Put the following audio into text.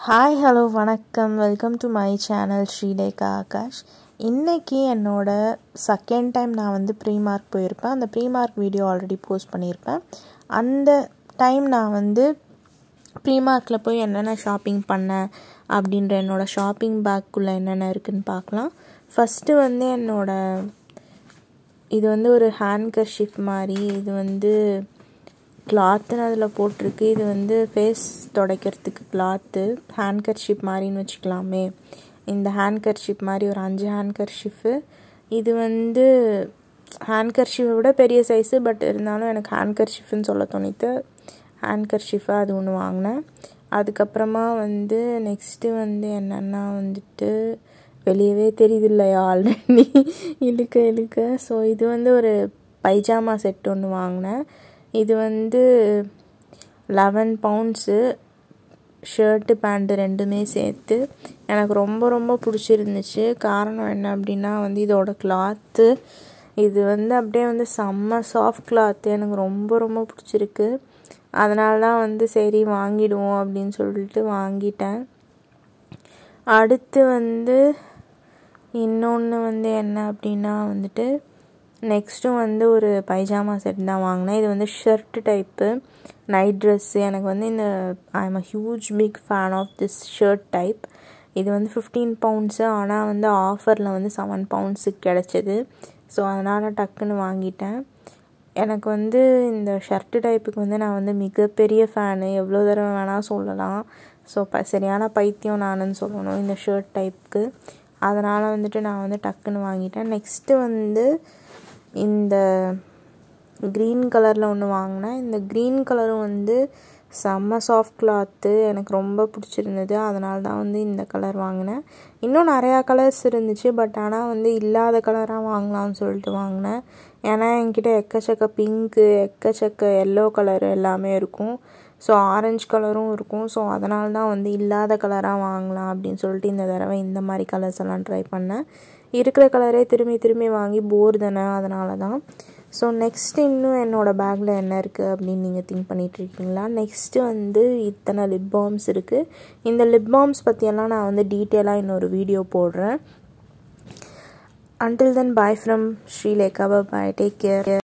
Hi hello வணக்கம் welcome to my channel Srilekha Akash. இன்றைக்கி என்னோட செகண்ட் டைம் நான் வந்து ப்ரீமார்க் போயிருப்பேன். அந்த ப்ரீமார்க் வீடியோ ஆல்ரெடி போஸ்ட் பண்ணியிருப்பேன். அந்த டைம் நான் வந்து ப்ரீமார்க்கில் போய் என்னென்ன ஷாப்பிங் பண்ணேன் அப்படின்ற என்னோடய ஷாப்பிங் பேக்குள்ளே என்னென்ன இருக்குதுன்னு பார்க்கலாம். ஃபஸ்ட்டு வந்து இது வந்து ஒரு ஹேண்ட் கர்ஷிப் மாதிரி, இது வந்து கிளாத்துன்னு அதில் போட்டிருக்கு. இது வந்து ஃபேஸ் துடைக்கிறதுக்கு கிளாத்து, ஹேண்ட் கர்ஷிப் மாதிரின்னு வச்சுக்கலாமே. இந்த ஹேண்ட் கர்ஷிப் மாதிரி ஒரு 5 ஹேண்ட் கர்ஷிப்பு. இது வந்து ஹேண்ட் கர்ஷிப்பை விட பெரிய சைஸு, பட் இருந்தாலும் எனக்கு ஹேண்ட் கர்ஷிஃப்னு சொல்ல தோணித்து ஹேண்ட் கர்ஷிஃபாக அது ஒன்று வாங்கினேன். அதுக்கப்புறமா வந்து நெக்ஸ்ட்டு வந்து என்னென்னா வந்துட்டு வெளியவே தெரியுது இல்லையா ஆல்ரெடி இழுக்க. ஸோ இது வந்து ஒரு பைஜாமா செட் ஒன்று வாங்கினேன். இது வந்து 11 பவுண்ட்ஸு, ஷர்ட்டு பேண்ட்டு ரெண்டுமே சேர்த்து. எனக்கு ரொம்ப பிடிச்சிருந்துச்சு. காரணம் என்ன அப்படின்னா வந்து இதோட கிளாத்து, இது வந்து அப்படியே வந்து செம்ம சாஃப்ட் கிளாத்து. எனக்கு ரொம்ப பிடிச்சிருக்கு. அதனால தான் வந்து சரி வாங்கிடுவோம் அப்படின்னு சொல்லிட்டு வாங்கிட்டேன். அடுத்து வந்து இன்னொன்று வந்து என்ன அப்படின்னா வந்துட்டு நெக்ஸ்ட்டும் வந்து ஒரு பைஜாமா செட் தான் வாங்கினேன். இது வந்து ஷர்ட்டு டைப்பு நைட் ட்ரெஸ்ஸு. எனக்கு வந்து I am a huge big fan of this shirt type. இது வந்து 15 பவுண்ட்ஸு, ஆனால் வந்து ஆஃபரில் வந்து 7 பவுண்ட்ஸுக்கு கிடச்சிது. ஸோ அதனால் டக்குன்னு வாங்கிட்டேன். எனக்கு வந்து இந்த ஷர்ட்டு டைப்புக்கு வந்து நான் வந்து மிகப்பெரிய ஃபேனு, எவ்வளோ தடவை வேணால் சொல்லலாம். ஸோ சரியான பைத்தியம் நானுன்னு சொல்லணும் இந்த ஷர்ட் டைப்புக்கு. அதனால் வந்துட்டு நான் வந்து டக்குன்னு வாங்கிட்டேன். நெக்ஸ்ட்டு வந்து இந்த க்ரீன் கலரில் ஒன்று வாங்கினேன். இந்த க்ரீன் கலரும் வந்து செம்ம சாஃப்ட் கிளாத்து, எனக்கு ரொம்ப பிடிச்சிருந்தது. அதனால தான் வந்து இந்த கலர் வாங்கினேன். இன்னும் நிறையா கலர்ஸ் இருந்துச்சு, பட் ஆனால் வந்து இல்லாத கலராக வாங்கலாம்னு சொல்லிட்டு வாங்கினேன். ஏன்னா என்கிட்ட எக்கச்சக்க பிங்க்கு, எக்கச்சக்க எல்லோ கலர் எல்லாமே இருக்கும். ஸோ ஆரஞ்சு கலரும் இருக்கும். ஸோ அதனால தான் வந்து இல்லாத கலராக வாங்கலாம் அப்படின்னு சொல்லிட்டு இந்த தடவை இந்த மாதிரி கலர்ஸ் எல்லாம் ட்ரை பண்ணேன். இருக்கிற கலரே திரும்பி வாங்கி போர் தானே, அதனால தான். ஸோ நெக்ஸ்ட்டு இன்னும் என்னோடய பேக்கில் என்ன இருக்குது அப்படின்னு நீங்கள் திங்க் பண்ணிகிட்ருக்கீங்களா? நெக்ஸ்ட்டு வந்து இத்தனை லிப் பாம்ஸ் இருக்குது. இந்த லிப் பாம்ஸ் பற்றியெல்லாம் நான் வந்து டீட்டெயிலாக இன்னொரு வீடியோ போடுறேன். Until then, bye from Sri Lekha. Bye. Take care.